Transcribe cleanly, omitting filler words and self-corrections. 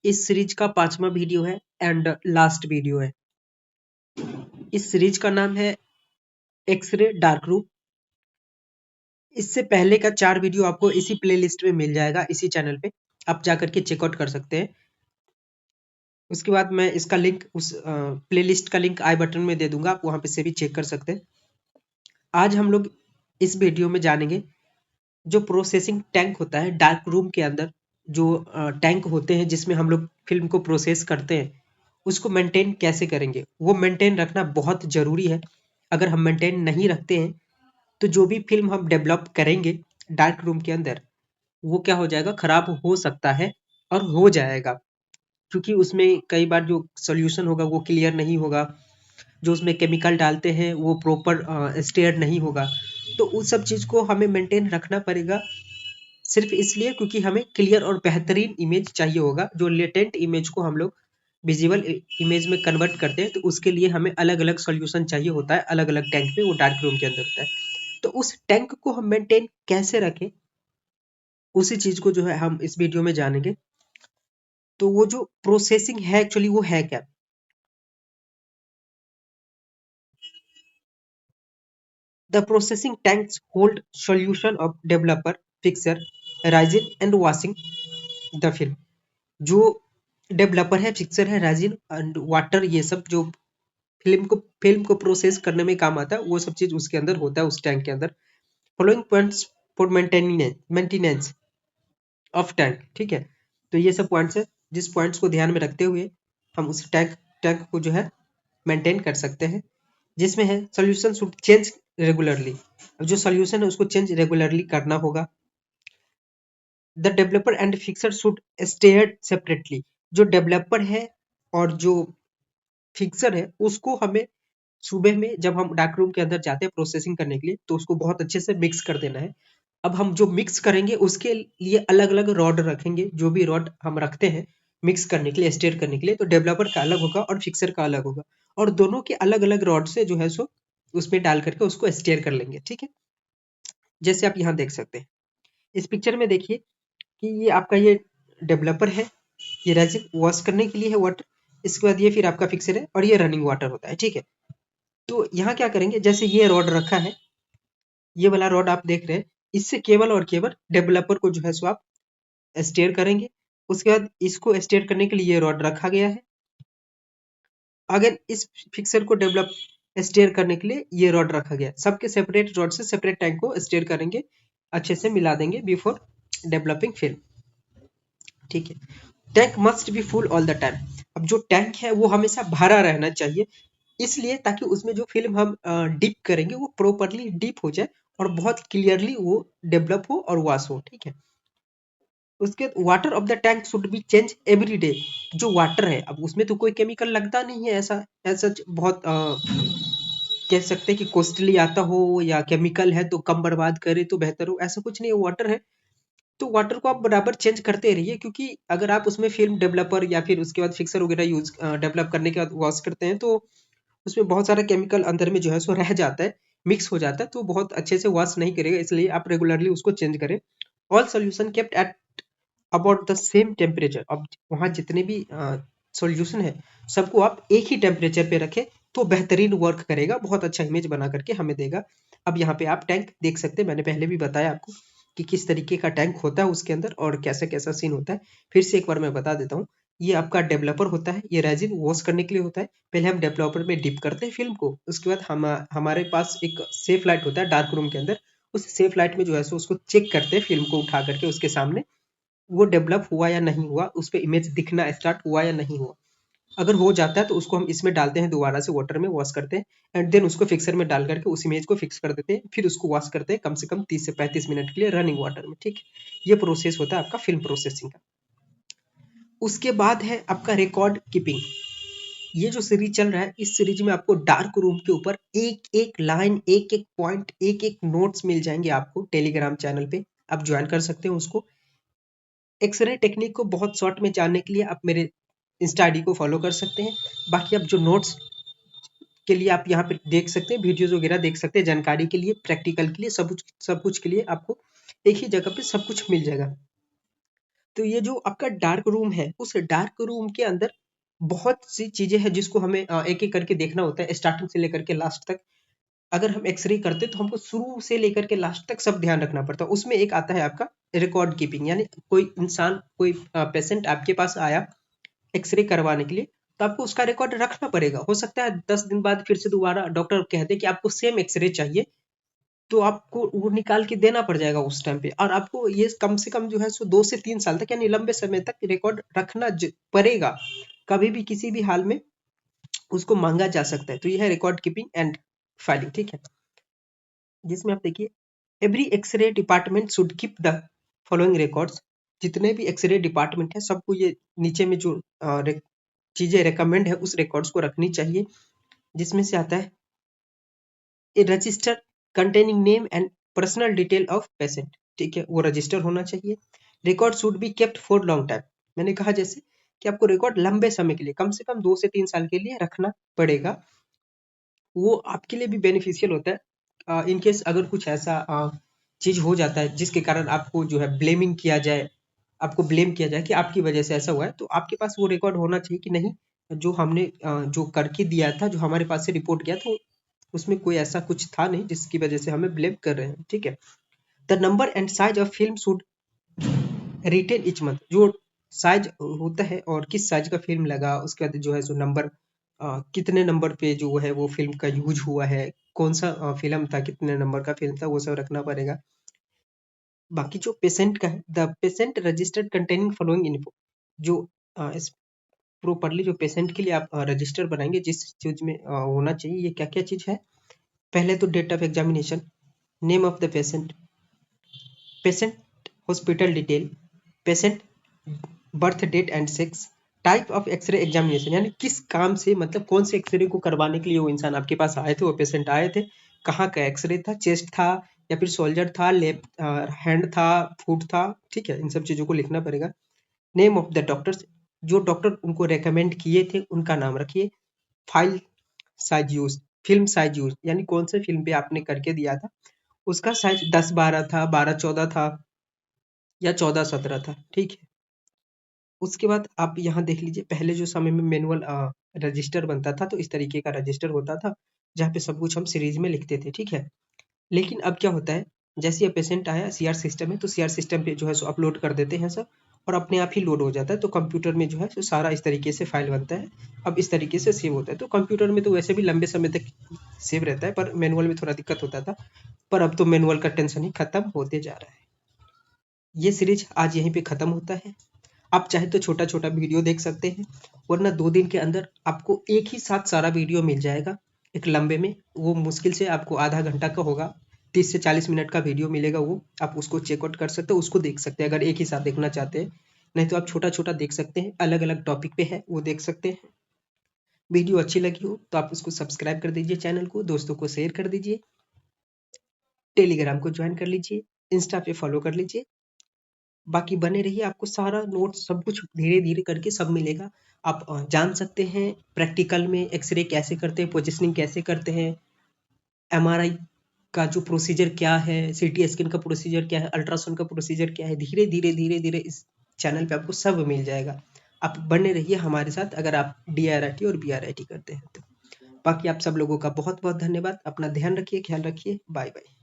इस सीरीज का 5वां वीडियो है एंड लास्ट वीडियो है। इस सीरीज का नाम है एक्सरे डार्क रूम। इससे पहले का 4 वीडियो आपको इसी प्लेलिस्ट में मिल जाएगा, इसी चैनल पे आप जाकर के चेकआउट कर सकते हैं। उसके बाद मैं इसका लिंक उस प्लेलिस्ट का लिंक आई बटन में दे दूंगा, आप वहां पे से भी चेक कर सकते हैं। आज हम लोग इस वीडियो में जानेंगे जो प्रोसेसिंग टैंक होता है डार्क रूम के अंदर, जो टैंक होते हैं जिसमें हम लोग फिल्म को प्रोसेस करते हैं, उसको मेंटेन कैसे करेंगे। वो मेंटेन रखना बहुत ज़रूरी है। अगर हम मेंटेन नहीं रखते हैं तो जो भी फिल्म हम डेवलप करेंगे डार्क रूम के अंदर, वो क्या हो जाएगा, खराब हो सकता है और हो जाएगा। क्योंकि उसमें कई बार जो सॉल्यूशन होगा वो क्लियर नहीं होगा, जो उसमें केमिकल डालते हैं वो प्रॉपर स्टेयर नहीं होगा। तो उस सब चीज़ को हमें मेंटेन रखना पड़ेगा, सिर्फ इसलिए क्योंकि हमें क्लियर और बेहतरीन इमेज चाहिए होगा। जो लेटेंट इमेज को हम लोग विजुअल इमेज में कन्वर्ट करते हैं, तो उसके लिए हमें अलग अलग सॉल्यूशन चाहिए होता है, अलग अलग टैंक पे, वो डार्क रूम के अंदर होता है। तो उस टैंक को हम मेंटेन कैसे रखें, उसी चीज को जो है हम इस वीडियो में जानेंगे। तो वो जो प्रोसेसिंग है एक्चुअली वो है क्या। The processing tanks hold solution of developer, fixer, rinsing and washing the film. जो डेवलपर है, फिक्सर है, राइजिन एंड वाटर, ये सब जो फिल्म को प्रोसेस करने में काम आता है, वो सब चीज उसके अंदर होता है, उस टैंक के अंदर। Following points for maintenance of tank, ठीक है। तो ये सब पॉइंट्स है जिस पॉइंट्स को ध्यान में रखते हुए हम उस टैंक को जो है मेंटेन कर सकते हैं। जिसमें है सोल्यूशन शुड चेंज रेगुलरली। अब जो सोल्यूशन है उसको चेंज रेगुलरली करना होगा। The developer and fixer should stared separately. जो डेवलपर है और जो फिक्सर है उसको हमें सुबह में जब हम डार्क रूम के अंदर जाते हैं प्रोसेसिंग करने के लिए, तो उसको बहुत अच्छे से मिक्स कर देना है। अब हम जो मिक्स करेंगे उसके लिए अलग अलग रॉड रखेंगे। जो भी रॉड हम रखते हैं मिक्स करने के लिए, स्टेयर करने के लिए, तो डेवलपर का अलग होगा और फिक्सर का अलग होगा। और दोनों के अलग अलग रॉड से जो है सो उसमें डाल करके उसको स्टेयर कर लेंगे, ठीक है। जैसे आप यहाँ देख सकते हैं इस पिक्चर में, देखिए कि ये आपका ये डेवलपर है, ये रेजिन वॉश करने के लिए है वाटर। इसके बाद ये फिर आपका फिक्सर है और ये रनिंग वाटर होता है, ठीक है। तो यहाँ क्या करेंगे, जैसे ये रॉड रखा है, ये वाला रॉड आप देख रहे हैं, इससे केवल और केवल डेवलपर को जो है सो आप स्टेयर करेंगे। उसके बाद इसको स्टेयर करने के लिए ये रॉड रखा गया है। अगर इस फिक्सर को डेवलप स्टेयर करने के लिए ये रॉड रखा गया है। सबके सेपरेट रॉड से सेपरेट टैंक को स्टेयर करेंगे, अच्छे से मिला देंगे बिफोर डेवलपिंग फिल्म, ठीक है। Tank must be full all the time. अब जो टैंक है वो हमेशा भरा रहना चाहिए, इसलिए ताकि उसमें जो फिल्म हम डिप करेंगे वो प्रॉपरली डिप हो जाए और बहुत क्लियरली वो डेवलप हो और वॉश हो, ठीक है। उसके water of the tank should be change every day. जो वाटर है, अब उसमें तो कोई केमिकल लगता नहीं है, ऐसा ऐसा बहुत कह सकते हैं कि कॉस्टली आता हो या केमिकल है तो कम बर्बाद करे तो बेहतर हो, ऐसा कुछ नहीं है। वाटर है तो वाटर को आप बराबर चेंज करते रहिए, क्योंकि अगर आप उसमें फिल्म डेवलपर या फिर उसके बाद फिक्सर वगैरह यूज डेवलप करने के बाद वॉश करते हैं, तो उसमें बहुत सारा केमिकल अंदर में जो है सो रह जाता है, मिक्स हो जाता है, तो बहुत अच्छे से वॉश नहीं करेगा। इसलिए आप रेगुलरली उसको चेंज करें। All solution kept at about the same temperature. अब वहाँ जितने भी सॉल्यूशन है सबको आप एक ही टेम्परेचर पे रखें, तो बेहतरीन वर्क करेगा, बहुत अच्छा इमेज बना करके हमें देगा। अब यहाँ पे आप टैंक देख सकते हैं, मैंने पहले भी बताया आपको कि किस तरीके का टैंक होता है उसके अंदर और कैसा कैसा सीन होता है। फिर से एक बार मैं बता देता हूँ। ये आपका डेवलपर होता है, ये रेजिन वॉश करने के लिए होता है। पहले हम डेवलपर में डिप करते हैं फिल्म को, उसके बाद हम हमारे पास एक सेफ लाइट होता है डार्क रूम के अंदर। उस सेफ लाइट में जो है सो उसको चेक करते हैं, फिल्म को उठा करके उसके सामने वो डेवलप हुआ या नहीं हुआ, उस पे इमेज दिखना स्टार्ट हुआ या नहीं हुआ। अगर हो जाता है तो उसको हम इसमें डालते हैं, दोबारा से वाटर में वॉश करते हैं, एंड देन उसको फिक्सर में डाल करके उस इमेज को फिक्स कर देते हैं। फिर उसको वॉश करते हैं कम से कम 30 से 35 मिनट के लिए रनिंग वाटर में, ठीक है। ये प्रोसेस होता है आपका फिल्म प्रोसेसिंग का। उसके बाद है आपका रिकॉर्ड कीपिंग। ये जो सीरीज चल रहा है, इस सीरीज में आपको डार्क रूम के ऊपर एक एक लाइन, एक एक पॉइंट, एक एक नोट्स मिल जाएंगे आपको टेलीग्राम चैनल पे, आप ज्वाइन कर सकते हैं उसको। एक्सरे टेक्निक को बहुत शॉर्ट में जानने के लिए आप मेरे इंस्टा आईडी को फॉलो कर सकते हैं। बाकी आप जो नोट्स के लिए आप यहाँ पे देख सकते हैं, वीडियोस वगैरह देख सकते हैं, जानकारी के लिए, प्रैक्टिकल के लिए, सब कुछ के लिए आपको एक ही जगह पे सब कुछ मिल जाएगा। तो ये जो आपका डार्क रूम है, उस डार्क रूम के अंदर बहुत सी चीजें हैं जिसको हमें एक एक करके देखना होता है, स्टार्टिंग से लेकर के लास्ट तक। अगर हम एक्सरे करते तो हमको शुरू से लेकर के लास्ट तक सब ध्यान रखना पड़ता है। उसमें एक आता है आपका रिकॉर्ड कीपिंग, यानी कोई इंसान, कोई पेशेंट आपके पास आया एक्सरे करवाने के लिए, तो आपको उसका रिकॉर्ड रखना पड़ेगा। हो सकता है 10 दिन बाद फिर से दोबारा डॉक्टर कह दे कि आपको सेम एक्सरे चाहिए, तो आपको वो निकाल के देना पड़ जाएगा उस टाइम पे। और आपको ये कम से कम जो है सो 2 से 3 साल तक, यानी लंबे समय तक रिकॉर्ड रखना पड़ेगा। कभी भी किसी भी हाल में उसको मांगा जा सकता है। तो यह है रिकॉर्ड कीपिंग एंड फाइलिंग, ठीक है। जिसमें आप देखिए, every X-ray department should keep the following records. जितने भी एक्सरे डिपार्टमेंट है सबको ये नीचे में जो चीजें रेकमेंड है उस रिकॉर्ड्स को रखनी चाहिए। जिसमें से आता है a register containing name and personal detail of patient, ठीक है, वो रजिस्टर होना चाहिए। Record should be kept for long time. मैंने कहा जैसे कि आपको रिकॉर्ड लंबे समय के लिए, कम से कम 2 से 3 साल के लिए रखना पड़ेगा। वो आपके लिए भी बेनिफिशियल होता है। इन केस अगर कुछ ऐसा चीज हो जाता है जिसके कारण आपको जो है ब्लेमिंग किया जाए, आपको ब्लेम किया जाए कि आपकी वजह से ऐसा हुआ है, तो आपके पास वो रिकॉर्ड होना चाहिए कि नहीं, जो हमने जो करके दिया था, जो हमारे पास से रिपोर्ट गया था, उसमें कोई ऐसा कुछ था नहीं जिसकी वजह से हमें ब्लेम कर रहे हैं, ठीक है। The number and size of film should retain each month. जो साइज होता है और किस साइज का फिल्म लगा, उसके बाद जो है सो नंबर, कितने नंबर पे जो है वो फिल्म का यूज हुआ है, कौन सा फिल्म था, कितने नंबर का फिल्म था, वो सब रखना पड़ेगा। बाकी जो पेशेंट का है, the patient registered containing following info. जो इस प्रॉपरली जो पेशेंट के लिए आप रजिस्टर बनाएंगे, जिस चीज में होना चाहिए, ये क्या क्या चीज है। पहले तो date of examination, name of the patient, patient hospital detail, patient birth date and sex, type of X-ray examination, यानी किस काम से, मतलब कौन से एक्सरे को करवाने के लिए वो इंसान आपके पास आए थे, वो पेशेंट आए थे, कहाँ का एक्सरे था, चेस्ट था या फिर शोल्डर था, लेफ्ट हैंड था, फुट था, ठीक है, इन सब चीजों को लिखना पड़ेगा। नेम ऑफ द डॉक्टर्स, जो डॉक्टर उनको रेकमेंड किए थे उनका नाम रखिए। File size use, film size use, यानी कौन से फिल्म पे आपने करके दिया था, उसका साइज 10-12 था, 12-14 था या 14-17 था, ठीक है। उसके बाद आप यहाँ देख लीजिए, पहले जो समय में मैनुअल रजिस्टर बनता था तो इस तरीके का रजिस्टर होता था, जहाँ पे सब कुछ हम सीरीज में लिखते थे, ठीक है। लेकिन अब क्या होता है, जैसे ये पेशेंट आया सीआर सिस्टम है, तो सीआर सिस्टम पे जो है सो अपलोड कर देते हैं सब, और अपने आप ही लोड हो जाता है। तो कंप्यूटर में जो है सो सारा इस तरीके से फाइल बनता है, अब इस तरीके से सेव होता है। तो कंप्यूटर में तो वैसे भी लंबे समय तक सेव रहता है, पर मैनुअल में थोड़ा दिक्कत होता था। पर अब तो मैनुअल का टेंशन ही खत्म होते जा रहा है। ये सीरीज आज यहीं पे खत्म होता है। आप चाहे तो छोटा छोटा वीडियो देख सकते हैं, वरना 2 दिन के अंदर आपको एक ही साथ सारा वीडियो मिल जाएगा। एक लंबे में वो मुश्किल से आपको आधा घंटा का होगा, 30 से 40 मिनट का वीडियो मिलेगा, वो आप उसको चेकआउट कर सकते हो, उसको देख सकते हैं अगर एक ही साथ देखना चाहते हैं। नहीं तो आप छोटा छोटा देख सकते हैं, अलग अलग टॉपिक पे है वो देख सकते हैं। वीडियो अच्छी लगी हो तो आप उसको सब्सक्राइब कर दीजिए, चैनल को दोस्तों को शेयर कर दीजिए, टेलीग्राम को ज्वाइन कर लीजिए, इंस्टा पे फॉलो कर लीजिए। बाकी बने रहिए, आपको सारा नोट्स सब कुछ धीरे धीरे करके सब मिलेगा। आप जान सकते हैं प्रैक्टिकल में एक्सरे कैसे करते हैं, पोजिशनिंग कैसे करते हैं, एमआरआई का जो प्रोसीजर क्या है, सीटी स्कैन का प्रोसीजर क्या है, अल्ट्रासाउंड का प्रोसीजर क्या है। धीरे धीरे धीरे धीरे इस चैनल पे आपको सब मिल जाएगा। आप बने रहिए हमारे साथ अगर आप DRIT और BRIT करते हैं तो। बाकी आप सब लोगों का बहुत बहुत धन्यवाद। अपना ध्यान रखिए, ख्याल रखिए, बाय बाय।